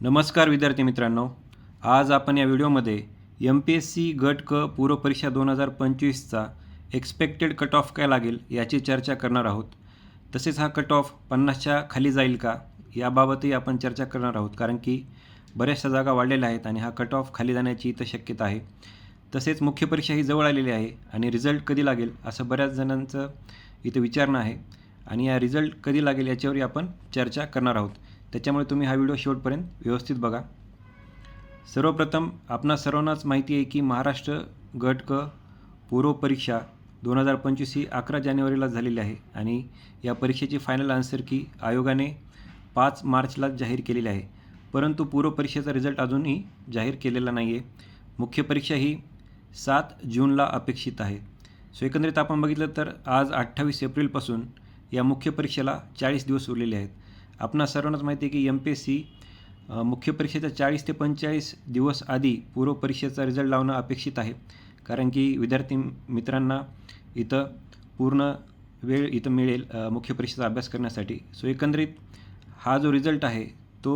नमस्कार विद्यार्थी मित्रांनो, आज आपण या व्हिडिओमध्ये MPSC गट क पूर्व परीक्षा 2025चा एक्सपेक्टेड कट ऑफ काय लागेल याची चर्चा करणार आहोत. तसेच हा कट ऑफ 50च्या खाली जाईल का याबाबतही आपण चर्चा करणार आहोत, कारण की बऱ्याचशा जागा वाढलेल्या आहेत आणि हा कट ऑफ खाली जाण्याची इथं शक्यता आहे. तसेच मुख्य परीक्षा ही जवळ आलेली आहे आणि रिझल्ट कधी लागेल असं बऱ्याच जणांचं इथं विचारणं आहे आणि या रिझल्ट कधी लागेल याच्यावरही आपण चर्चा करणार आहोत. त्याच्यामुळे तुम्ही हा व्हिडिओ शेवटपर्यंत व्यवस्थित बघा. सर्वप्रथम आपणा सर्वांनाच माहिती आहे की महाराष्ट्र गट क पूर्व परीक्षा 2025 ही 11 जानेवारीला झालेली आहे आणि या परीक्षेची फायनल आन्सर की आयोगाने 5 मार्चला जाहीर केलेली आहे. परंतु पूर्व परीक्षेचा रिझल्ट अजूनही जाहीर केलेला नाही आहे. मुख्य परीक्षा ही 7 जूनला अपेक्षित आहे. सो एकंदरीत आपण बघितलं तर आज 28 एप्रिलपासून या मुख्य परीक्षेला 40 दिवस उरलेले आहेत. आपणा सर्वांनाच माहिती आहे की MPSC मुख्य परीक्षेच्या 40 ते 45 दिवस आधी पूर्व परीक्षेचा रिझल्ट लावणं अपेक्षित आहे, कारण की विद्यार्थी मित्रांना इथं पूर्ण वेळ इथं मिळेल मुख्य परीक्षेचा अभ्यास करण्यासाठी. सो एकंदरीत हा जो रिझल्ट आहे तो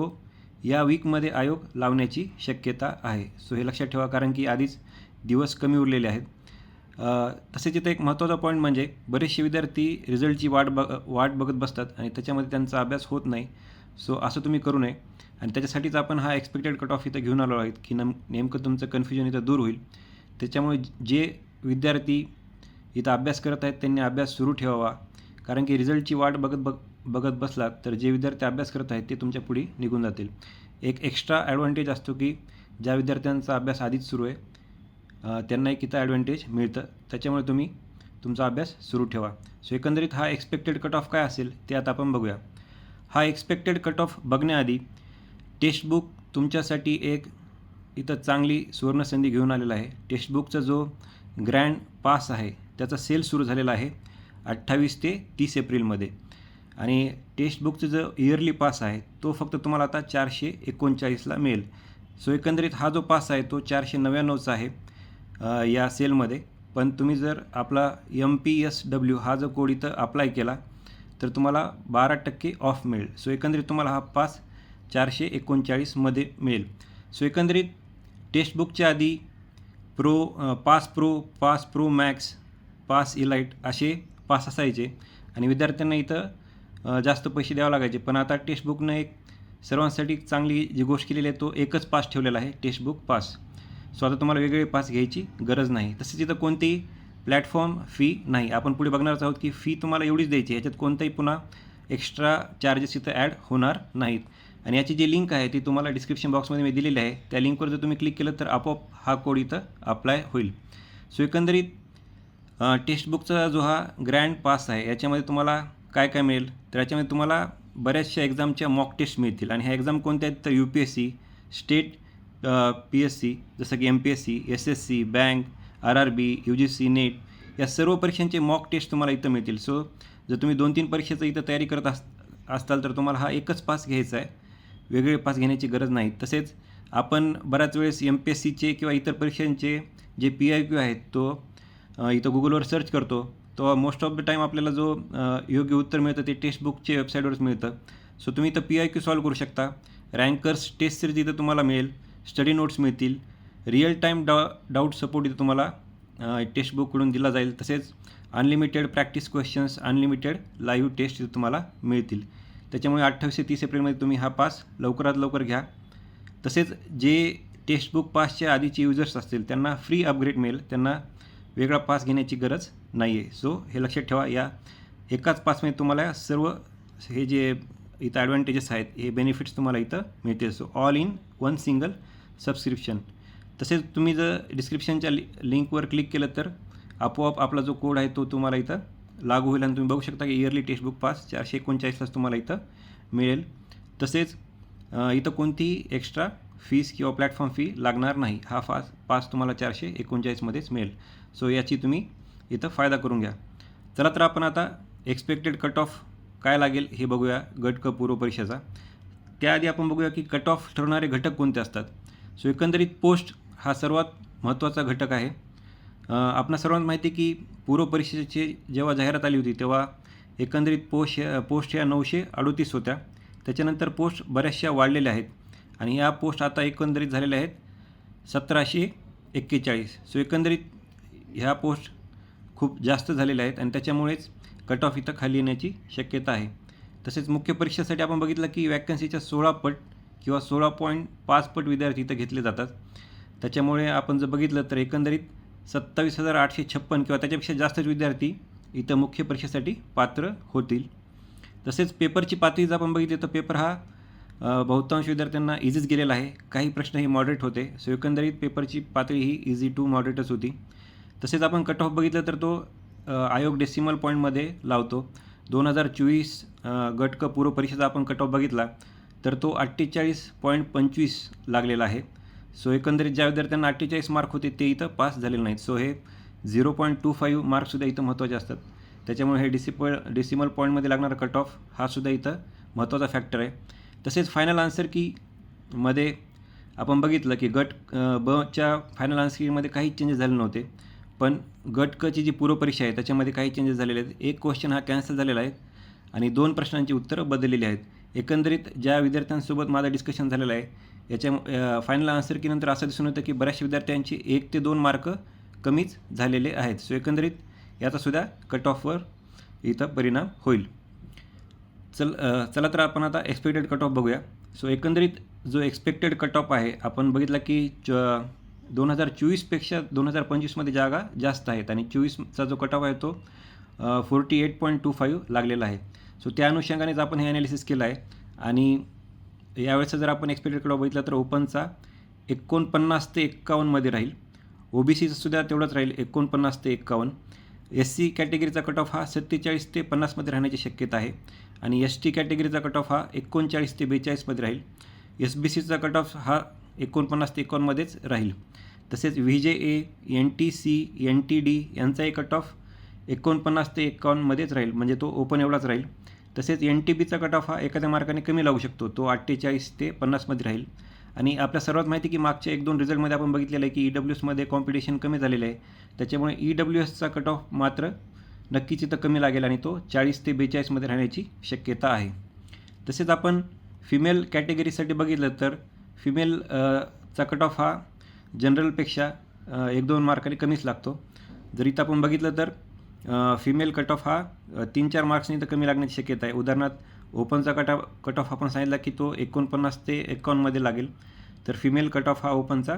या वीकमध्ये आयोग लावण्याची शक्यता आहे. सो हे लक्षात ठेवा, कारण की आधीच दिवस कमी उरलेले आहेत. तसेच इथं एक महत्त्वाचा पॉईंट म्हणजे बरेचसे विद्यार्थी रिझल्टची वाट बघत बसतात आणि त्याच्यामध्ये त्यांचा अभ्यास होत नाही. सो असं तुम्ही करू नये आणि त्याच्यासाठीच आपण हा एक्सपेक्टेड कट ऑफ इथं घेऊन आलो आहेत की नेमकं तुमचं कन्फ्युजन इथं दूर होईल. त्याच्यामुळे जे विद्यार्थी इथं अभ्यास करत आहेत त्यांनी अभ्यास सुरू ठेवावा, कारण की रिझल्टची वाट बघत बसलात तर जे विद्यार्थी अभ्यास करत आहेत ते तुमच्या पुढे निघून जातील. एक एक्स्ट्रा ॲडव्हान्टेज असतो की ज्या विद्यार्थ्यांचा अभ्यास आधीच सुरू आहे त्यांना एक इथं ॲडव्हान्टेज मिळतं. त्याच्यामुळे तुम्ही तुमचा अभ्यास सुरू ठेवा. सो एकंदरीत हा एक्सपेक्टेड कट ऑफ काय असेल ते आता आपण बघूया. हा एक्सपेक्टेड कट ऑफ बघण्याआधी टेक्स्टबुक तुमच्यासाठी एक इथं चांगली सुवर्णसंधी घेऊन आलेला आहे. टेक्स्टबुकचा जो ग्रँड पास आहे त्याचा सेल सुरू झालेला आहे 28 ते 30 एप्रिलमध्ये आणि टेक्स्टबुकचा जो इयरली पास आहे तो फक्त तुम्हाला आता 439ला मिळेल. सो एकंदरीत हा जो पास आहे तो 499चा आहे या सेलमध्ये. पण तुम्ही जर आपला MPSW हा जो कोड इथं अप्लाय केला तर तुम्हाला 12% ऑफ मिळेल. सो एकंदरीत तुम्हाला हा पास 439मध्ये मिळेल. सो एकंदरीत टेक्स्टबुकच्या आधी pass pro max, pass elite असे पास असायचे आणि विद्यार्थ्यांना इथं जास्त पैसे द्यावे लागायचे. पण आता टेक्स्टबुकनं एक सर्वांसाठी चांगली जी गोष्ट केलेली आहे तो एकच पास ठेवलेला आहे, टेक्स्टबुक पास. सो आता तुम्हाला वेगळे पास घ्यायची गरज नाही. तसेच इथं कोणतीही प्लॅटफॉर्म फी नाही. आपण पुढे बघणारच आहोत की फी तुम्हाला एवढीच द्यायची, याच्यात कोणताही पुन्हा एक्स्ट्रा चार्जेस इथं ॲड होणार नाहीत. आणि याची जी लिंक आहे ती तुम्हाला डिस्क्रिप्शन बॉक्समध्ये मी दिलेली आहे. त्या लिंकवर जर तुम्ही क्लिक केलं तर आपोआप हा कोड इथं अप्लाय होईल. सो एकंदरीत टेक्स्टबुकचा जो हा ग्रँड पास आहे याच्यामध्ये तुम्हाला काय काय मिळेल तर याच्यामध्ये तुम्हाला बऱ्याचशा एक्झामच्या मॉक टेस्ट मिळतील. आणि ह्या एक्झाम कोणत्या आहेत तर UPSC, स्टेट PSC जसं की MPSC, SSC, bank, RRB, UGC, net या सर्व परीक्षांचे मॉक टेस्ट तुम्हाला इथं मिळतील. सो जर तुम्ही 2-3 परीक्षेचं इथं तयारी करत असताल तर तुम्हाला हा एकच पास घ्यायचा आहे, वेगळे पास घेण्याची गरज नाही. तसेच आपण बऱ्याच वेळेस MPSCचे किंवा इतर परीक्षांचे जे PIQ आहेत तो इथं गुगलवर सर्च करतो, तो मोस्ट ऑफ द टाईम आपल्याला जो योग्य उत्तर मिळतं ते टेक्स्टबुकच्या वेबसाईटवरच मिळतं. सो तुम्ही इथं PIQ सॉल्व करू शकता. रँकर्स टेस्ट सिरीज इथं तुम्हाला मिळेल, स्टडी नोट्स मिळतील, रिअल टाईम डाऊट सपोर्ट इथं तुम्हाला टेक्स्टबुककडून दिला जाईल. तसेच unlimited practice questions, unlimited live test इथं तुम्हाला मिळतील. त्याच्यामुळे 28 ते 30 एप्रिलमध्ये तुम्ही हा पास लवकरात लवकर घ्या. तसेच जे टेक्स्टबुक पासच्या आधीचे युजर्स असतील त्यांना फ्री अपग्रेड मिळेल, त्यांना वेगळा पास घेण्याची गरज नाही आहे. सो हे लक्षात ठेवा, या एकाच पासमध्ये तुम्हाला सर्व हे जे इथं ॲडव्हान्टेजेस आहेत हे बेनिफिट्स तुम्हाला इथं मिळतील. So all in one single subscription. तसेच तुम्ही जर डिस्क्रिप्शनच्या लिंकवर क्लिक केलं तर आपोआप आपला जो कोड आहे तो तुम्हाला इथं लागू होईल आणि तुम्ही बघू शकता की इयरली टेक्स्टबुक पास 439लाच तुम्हाला इथं मिळेल. तसेच इथं कोणतीही एक्स्ट्रा फीस किंवा प्लॅटफॉर्म फी लागणार नाही. हा पास तुम्हाला 439मध्येच मिळेल. सो याची तुम्ही इथं फायदा करून घ्या. चला तर आपण आता एक्सपेक्टेड कट ऑफ काय लागेल हे बघूया गट क पूर्व परीक्षेचा. त्याआधी आपण बघूया की कट ऑफ ठरवणारे घटक कोणते असतात. सो एकंदरीत पोस्ट हा सर्वात महत्त्वाचा घटक आहे. आपणा सर्वांना माहिती आहे की पूर्व परीक्षेची जेव्हा जाहिरात आली होती तेव्हा एकंदरीत पोस्ट ह्या 938 होत्या. त्याच्यानंतर पोस्ट बऱ्याचशा वाढलेल्या आहेत आणि ह्या पोस्ट आता एकंदरीत झालेल्या आहेत 1741. सो एकंदरीत ह्या पोस्ट खूप जास्त झालेल्या आहेत आणि त्याच्यामुळेच कट ऑफ इथं खाली येण्याची शक्यता आहे. तसेच मुख्य परीक्षेसाठी आपण बघितलं की वॅकन्सीच्या 16 पट किंवा 16.5 पट विद्यार्थी इथं घेतले जातात. त्याच्यामुळे आपण जर बघितलं तर एकंदरीत 27,856 किंवा त्याच्यापेक्षा जास्तच विद्यार्थी इथं मुख्य परीक्षेसाठी पात्र होतील. तसेच पेपरची पातळी जर आपण बघितली तर पेपर हा बहुतांश विद्यार्थ्यांना इझीच गेलेला आहे. काही प्रश्नही मॉडरेट होते. सो एकंदरीत पेपरची पातळी ही इझी टू मॉडरेटच होती. तसेच आपण कट ऑफ बघितलं तर तो आयोग डेसिमल पॉईंटमध्ये लावतो. 2024 गट क पूर्व परीक्षेचा आपण कट ऑफ बघितला तर तो 48.25 लागलेला आहे. सो एकंदरीत ज्या विद्यार्थ्यांना 48 मार्क होते ते इथं पास झालेले नाहीत. सो हे 0.25 मार्क्ससुद्धा इथं महत्त्वाचे असतात. त्याच्यामुळे हे डेसिमल पॉईंटमध्ये लागणारा कट ऑफ हा सुद्धा इथं महत्त्वाचा फॅक्टर आहे. तसेच फायनल आन्सर कीमध्ये आपण बघितलं की गट बच्या फायनल आन्सर कीमध्ये काही चेंजेस झाले नव्हते. पण गट कची जी पूर्व परीक्षा आहे त्याच्यामध्ये काही चेंजेस झालेले आहेत. एक क्वेश्चन हा कॅन्सल झालेला आहे आणि 2 प्रश्नांची उत्तरं बदललेली आहेत. एकंदरीत ज्या विद्यार्थ्यांसोबत माझं डिस्कशन झालेलं आहे याच्या फायनल आन्सर कीनंतर असं दिसून येतं की बऱ्याचशा विद्यार्थ्यांची 1 ते 2 मार्क कमीच झालेले आहेत. सो एकंदरीत याचासुद्धा कट ऑफवर इथं परिणाम होईल. चला तर आपण आता एक्सपेक्टेड कट ऑफ बघूया. सो एकंदरीत जो एक्सपेक्टेड कट ऑफ आहे आपण बघितला की 2024पेक्षा 2025मध्ये जागा जास्त आहेत आणि 24चा जो कट ऑफ आहे तो 48.25 लागलेला आहे. सो त्या अनुषंगानेच आपण हे ॲनालिसिस केलं आहे आणि यावेळेस जर आपण एक्सपेक्टेड कट ऑफ बघितला तर ओपनचा 49 ते 51मध्ये राहील. OBCचा सुद्धा तेवढंच राहील 49 ते 51. SC कॅटेगरीचा कट ऑफ हा 47 ते 50मध्ये राहण्याची शक्यता आहे आणि ST कॅटेगरीचा कट ऑफ हा 39 ते 42मध्ये राहील. SBCचा कट ऑफ हा 49 ते 51मध्येच राहील. तसेच VJA, NTC, NTD यांचाही कट ऑफ 49 ते 51मध्येच राहील, म्हणजे तो ओपन एवढाच राहील. तसेच NTBचा कट ऑफ हा एखाद्या मार्काने कमी लागू शकतो, तो 48 ते 50मध्ये राहील. आणि आपल्या सर्वात माहिती की मागच्या 1-2 रिझल्टमध्ये आपण बघितलेलं आहे की EWSमध्ये कॉम्पिटिशन कमी झालेलं आहे. त्याच्यामुळे EWSचा कट ऑफ मात्र नक्कीच इथं कमी लागेल आणि तो 40 ते 42मध्ये राहण्याची शक्यता आहे. तसेच आपण फिमेल कॅटेगरीसाठी बघितलं तर फिमेलचा कट ऑफ हा जनरलपेक्षा 1-2 मार्कांनी कमीच लागतो. जर इथं आपण बघितलं तर फिमेल कट ऑफ हा 3-4 मार्क्सनी तर कमी लागण्याची शक्यता आहे. उदाहरणार्थ ओपनचा कट ऑफ आपण सांगितला की तो 49 ते 51मध्ये लागेल, तर फिमेल कट ऑफ हा ओपनचा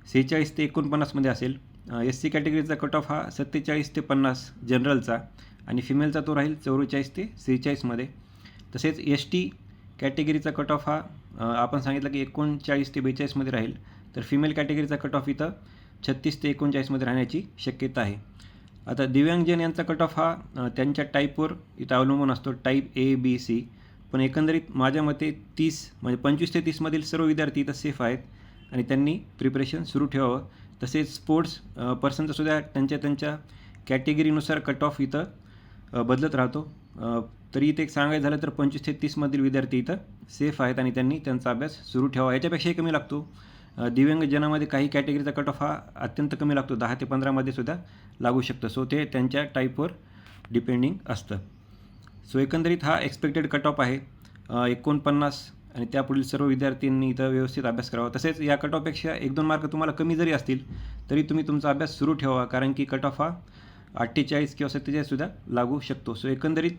46 ते 49मध्ये असेल. SC कॅटेगरीचा कट ऑफ हा 47 ते 50 जनरलचा आणि फिमेलचा तो राहील 44 ते 46मध्ये. तसेच ST कॅटेगरीचा कट ऑफ हा आपण सांगितलं की 39 ते 42मध्ये राहील, तर फिमेल कॅटेगरीचा कट ऑफ इथं 36 ते 39मध्ये राहण्याची शक्यता आहे. आता दिव्यांगजन यांचा कट ऑफ हा त्यांच्या टाईपवर इथं अवलंबून असतो, टाईप A, B, C. पण एकंदरीत माझ्या मते 30 म्हणजे 25 ते 30मधील सर्व विद्यार्थी इथं सेफ आहेत आणि त्यांनी प्रिपरेशन सुरू ठेवावं. तसेच स्पोर्ट्स पर्सनचासुद्धा त्यांच्या कॅटेगरीनुसार कट ऑफ इथं बदलत राहतो. तरी इथे एक सांगायचं झालं तर 25 ते 30मधील विद्यार्थी इथं सेफ आहेत आणि त्यांनी त्यांचा अभ्यास सुरू ठेवावा. याच्यापेक्षाही कमी लागतो. दिव्यांगजनामध्ये काही कॅटेगरीचा कट ऑफ हा अत्यंत कमी लागतो, 10 ते 15मध्ये सुद्धा लागू शकतं. सो ते त्यांच्या टाईपवर डिपेंडिंग असतं. सो एकंदरीत हा एक्सपेक्टेड कट ऑफ आहे 49 आणि त्यापुढील सर्व विद्यार्थ्यांनी इथं व्यवस्थित अभ्यास करावा. तसेच या कट ऑफपेक्षा 1-2 मार्क तुम्हाला कमी जरी असतील तरी तुम्ही तुमचा अभ्यास सुरू ठेवा, कारण की कट ऑफ हा 48 किंवा 47सुद्धा लागू शकतो. सो एकंदरीत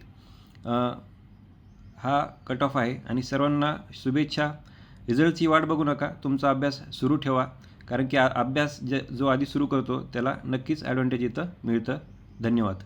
हा कट ऑफ आहे आणि सर्वांना शुभेच्छा. रिझल्टची वाट बघू नका, तुमचा अभ्यास सुरू ठेवा, कारण की अभ्यास जो आधी सुरू करतो त्याला नक्कीच ॲडव्हान्टेज इथं मिळतं. धन्यवाद.